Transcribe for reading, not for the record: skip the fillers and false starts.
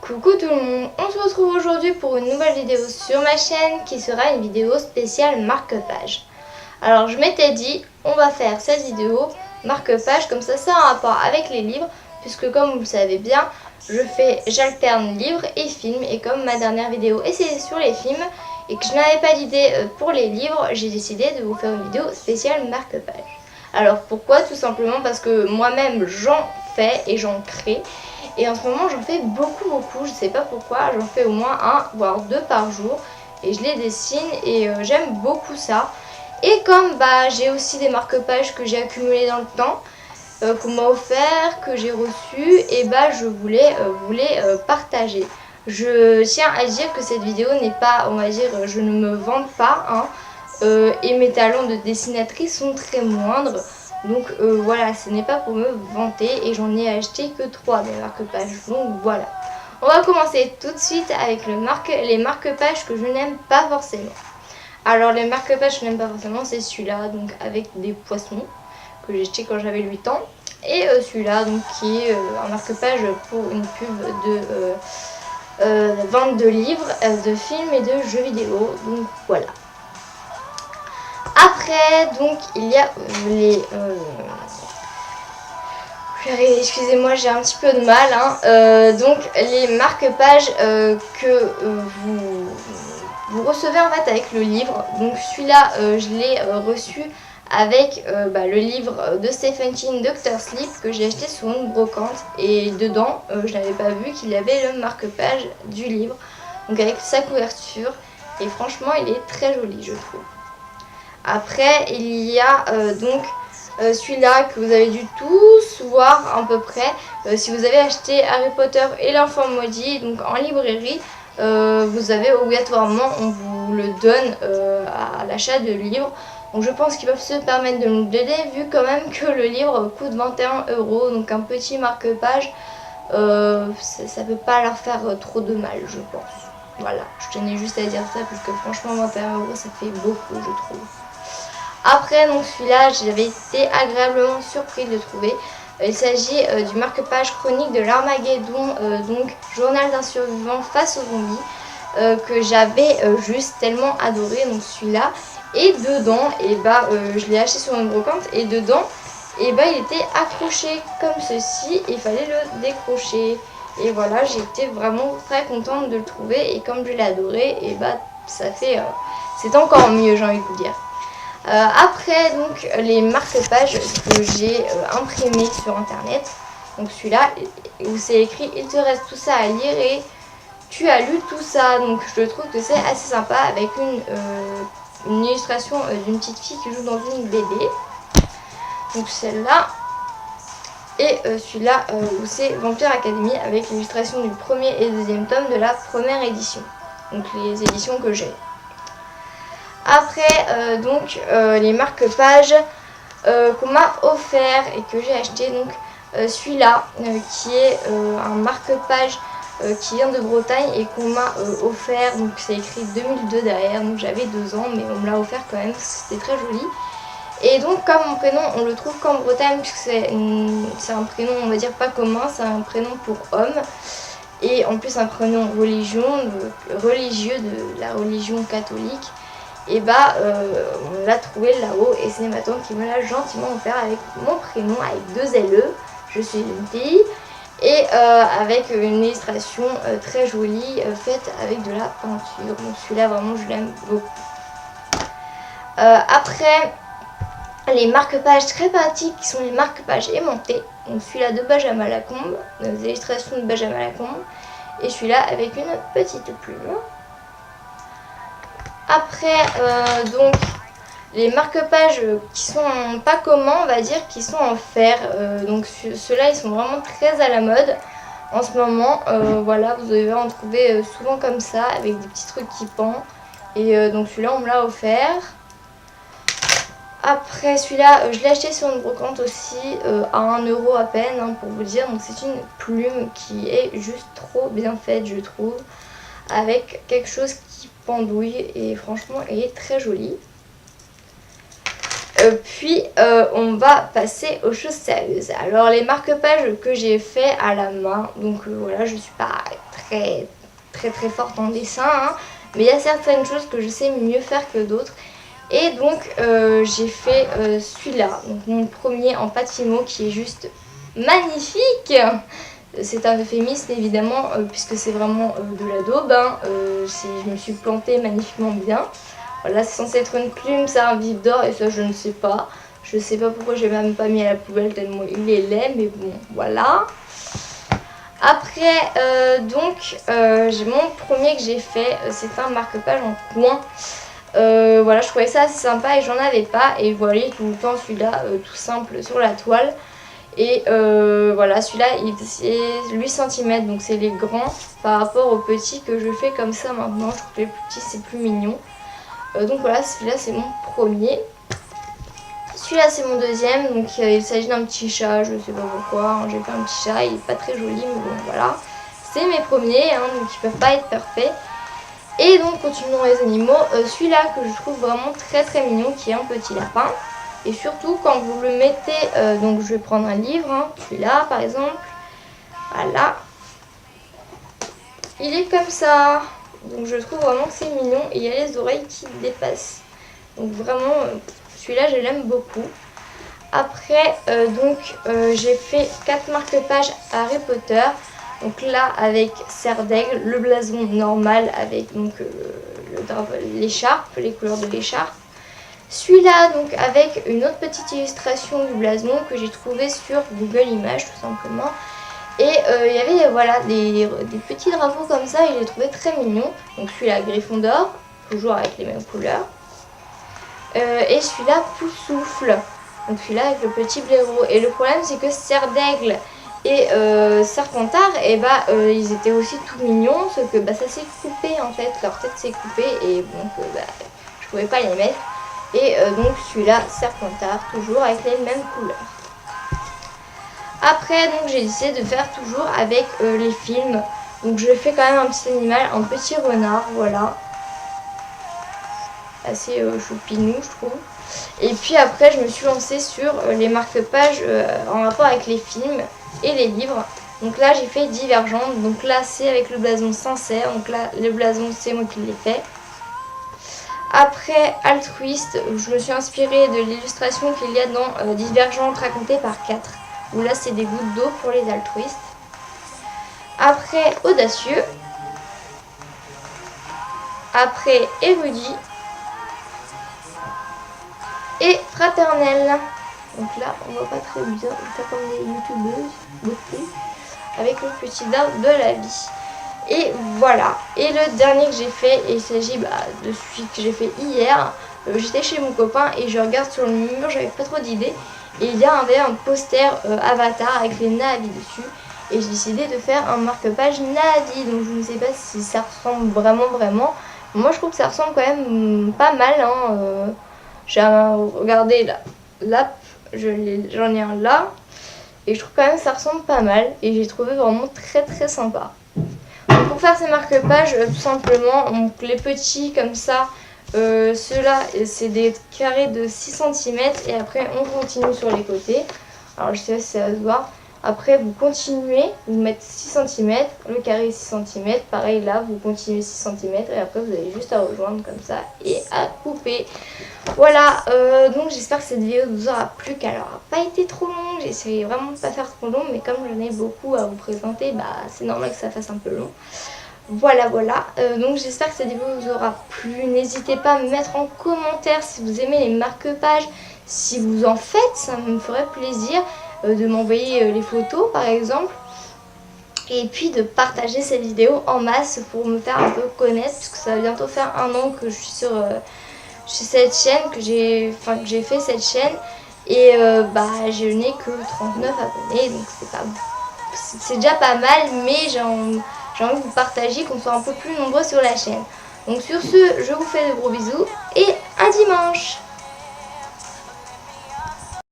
Coucou tout le monde, on se retrouve aujourd'hui pour une nouvelle vidéo sur ma chaîne qui sera une vidéo spéciale marque-page. Alors je m'étais dit, on va faire cette vidéo marque-page comme ça a un rapport avec les livres puisque comme vous le savez bien, j'alterne livres et films et comme ma dernière vidéo était sur les films et que je n'avais pas d'idée pour les livres, j'ai décidé de vous faire une vidéo spéciale marque-page. Alors pourquoi? Tout simplement parce que moi-même j'en fais et j'en crée. Et en ce moment j'en fais beaucoup, je sais pas pourquoi, j'en fais au moins un voire deux par jour et je les dessine et j'aime beaucoup ça. Et comme j'ai aussi des marque-pages que j'ai accumulés dans le temps, qu'on m'a offert, que j'ai reçu, et je voulais vous les partager. Je tiens à dire que cette vidéo n'est pas, on va dire, je ne me vante pas, hein, et mes talents de dessinatrice sont très moindres. Donc voilà, ce n'est pas pour me vanter et j'en ai acheté que 3 des marque-pages. Donc voilà. On va commencer tout de suite avec les marque-pages que je n'aime pas forcément. Alors les marque-pages que je n'aime pas forcément, c'est celui-là, donc avec des poissons, que j'ai acheté quand j'avais 8 ans. Et celui-là, donc qui est un marque-page pour une pub de vente de livres, de films et de jeux vidéo. Donc voilà. Après, donc, il y a les... excusez-moi, j'ai un petit peu de mal. Hein. Donc, les marque-pages que vous recevez en fait avec le livre. Donc, celui-là, je l'ai reçu avec le livre de Stephen King, Dr. Sleep, que j'ai acheté sur une brocante. Et dedans, je n'avais pas vu qu'il y avait le marque-page du livre. Donc, avec sa couverture. Et franchement, il est très joli, je trouve. Après, il y a celui-là que vous avez dû tous voir à peu près. Si vous avez acheté Harry Potter et l'enfant maudit, donc en librairie, vous avez obligatoirement, on vous le donne à l'achat de livres. Donc je pense qu'ils peuvent se permettre de nous donner vu quand même que le livre coûte 21 €. Donc un petit marque-page, ça peut pas leur faire trop de mal, je pense. Voilà, je tenais juste à dire ça parce que franchement 21 € ça fait beaucoup, je trouve. Après, donc celui-là, j'avais été agréablement surpris de le trouver. Il s'agit du marque-page chronique de l'Armageddon, donc journal d'un survivant face aux zombies, que j'avais juste tellement adoré. Donc celui-là, et dedans, je l'ai acheté sur une brocante, et dedans, il était accroché comme ceci, il fallait le décrocher. Et voilà, j'étais vraiment très contente de le trouver, et comme je l'ai adoré, ça fait, c'est encore mieux, j'ai envie de vous dire. Après donc les marque-pages que j'ai imprimés sur internet, donc celui-là où c'est écrit il te reste tout ça à lire et tu as lu tout ça, donc je trouve que c'est assez sympa avec une illustration d'une petite fille qui joue dans une BD, donc celle-là, et celui-là où c'est Vampire Academy avec l'illustration du premier et deuxième tome de la première édition, donc les éditions que j'ai. Après, les marque-pages qu'on m'a offert et que j'ai acheté, donc celui-là qui est un marque-page qui vient de Bretagne et qu'on m'a offert, donc c'est écrit 2002 derrière, donc j'avais 2 ans mais on me l'a offert quand même, c'était très joli. Et donc comme mon prénom on le trouve qu'en Bretagne puisque c'est un prénom on va dire pas commun, c'est un prénom pour homme. Et en plus un prénom religieux de la religion catholique. Et on l'a trouvé là-haut et c'est ma tante qui me l'a gentiment offert avec mon prénom avec 2 LE, je suis une fille, et avec une illustration très jolie faite avec de la peinture. Donc celui-là vraiment je l'aime beaucoup. Après les marque-pages très pratiques qui sont les marque-pages aimantés, donc celui-là de Benjamin Lacombe, des illustrations de Benjamin Lacombe, et celui-là avec une petite plume. Après, donc, les marque-pages qui sont pas communs, on va dire, qui sont en fer. Donc, ceux-là, ils sont vraiment très à la mode en ce moment. Voilà, vous devez en trouver souvent comme ça, avec des petits trucs qui pendent. Et donc, celui-là, on me l'a offert. Après, celui-là, je l'ai acheté sur une brocante aussi, à 1 € à peine, hein, pour vous dire. Donc, c'est une plume qui est juste trop bien faite, je trouve, avec quelque chose qui pendouille et franchement elle est très jolie. Puis on va passer aux choses sérieuses. Alors les marque-pages que j'ai fait à la main, donc voilà, je suis pas très forte en dessin, hein, mais il y a certaines choses que je sais mieux faire que d'autres. Et donc j'ai fait celui-là, donc mon premier en Patimo qui est juste magnifique. C'est un euphémisme évidemment puisque c'est vraiment de la daube, hein. Je me suis plantée magnifiquement bien. Voilà, c'est censé être une plume, c'est un vif d'or et ça je ne sais pas. Je sais pas pourquoi j'ai même pas mis à la poubelle tellement il est laid, mais bon voilà. Après mon premier que j'ai fait, c'est un marque-page en coin. Voilà, je trouvais ça assez sympa et j'en avais pas. Et voilà, tout le temps celui-là tout simple sur la toile. Et voilà, celui-là il c'est 8 cm, donc c'est les grands par rapport aux petits que je fais comme ça maintenant. Je trouve que les plus petits c'est plus mignon. Donc voilà, celui-là c'est mon premier. Celui-là c'est mon deuxième, donc il s'agit d'un petit chat, je sais pas pourquoi, hein, j'ai fait un petit chat, il est pas très joli, mais bon voilà. C'est mes premiers, hein, donc ils peuvent pas être parfaits. Et donc continuons les animaux, celui-là que je trouve vraiment très mignon, qui est un petit lapin. Et surtout quand vous le mettez, donc je vais prendre un livre, hein, celui-là par exemple, voilà. Il est comme ça, donc je trouve vraiment que c'est mignon et il y a les oreilles qui dépassent. Donc vraiment, celui-là je l'aime beaucoup. Après, j'ai fait 4 marque-pages Harry Potter. Donc là avec serre d'aigle, le blason normal avec donc l'écharpe, les couleurs de l'écharpe. Celui-là donc avec une autre petite illustration du blason que j'ai trouvé sur Google Images tout simplement. Et il y avait voilà, des petits drapeaux comme ça et je les trouvais très mignons. Donc celui-là Gryffondor, toujours avec les mêmes couleurs. Et celui-là Poussoufle, donc celui-là avec le petit blaireau. Et le problème c'est que serre d'aigle et Serpentard, et ils étaient aussi tout mignons, sauf que ça s'est coupé en fait, leur tête s'est coupée et donc je pouvais pas les mettre. Et donc celui-là Serpentard, toujours avec les mêmes couleurs. Après donc j'ai décidé de faire toujours avec les films. Donc je fais quand même un petit animal, un petit renard, voilà. Assez choupinou je trouve. Et puis après je me suis lancée sur les marque-pages en rapport avec les films et les livres. Donc là j'ai fait Divergente, donc là c'est avec le blason sincère, donc là le blason c'est moi qui l'ai fait. Après Altruiste, je me suis inspirée de l'illustration qu'il y a dans Divergente racontée par 4, où là c'est des gouttes d'eau pour les altruistes. Après Audacieux. Après Érudit. Et Fraternelle. Donc là on voit pas très bien, c'est comme des youtubeuses beauté avec le petit arbre de la vie. Et voilà. Et le dernier que j'ai fait, et il s'agit de celui que j'ai fait hier. J'étais chez mon copain et je regarde sur le mur, j'avais pas trop d'idées. Et il y avait un poster Avatar avec les Na'vi dessus. Et j'ai décidé de faire un marque-page Na'vi. Donc je ne sais pas si ça ressemble vraiment. Moi je trouve que ça ressemble quand même pas mal, hein. J'ai regardé l'app, j'en ai un là. Et je trouve quand même que ça ressemble pas mal. Et j'ai trouvé vraiment très sympa. Donc pour faire ces marque-pages, tout simplement, donc les petits comme ça, ceux-là c'est des carrés de 6 cm et après on continue sur les côtés. Alors je sais pas si ça va se voir. Après vous continuez, vous mettez 6 cm, le carré 6 cm, pareil là vous continuez 6 cm et après vous avez juste à rejoindre comme ça et à couper. Voilà, donc j'espère que cette vidéo vous aura plu, qu'elle n'aura pas été trop longue. J'ai essayé vraiment de pas faire trop long, mais comme j'en ai beaucoup à vous présenter, c'est normal que ça fasse un peu long. Voilà, donc j'espère que cette vidéo vous aura plu. N'hésitez pas à me mettre en commentaire si vous aimez les marque-pages, si vous en faites, ça me ferait plaisir de m'envoyer les photos par exemple. Et puis de partager cette vidéo en masse pour me faire un peu connaître, puisque ça va bientôt faire 1 an que je suis sur cette chaîne, que j'ai fait cette chaîne. Et je n'ai que 39 abonnés, donc c'est déjà pas mal, mais j'ai envie de vous partager, qu'on soit un peu plus nombreux sur la chaîne. Donc sur ce, je vous fais de gros bisous et à dimanche.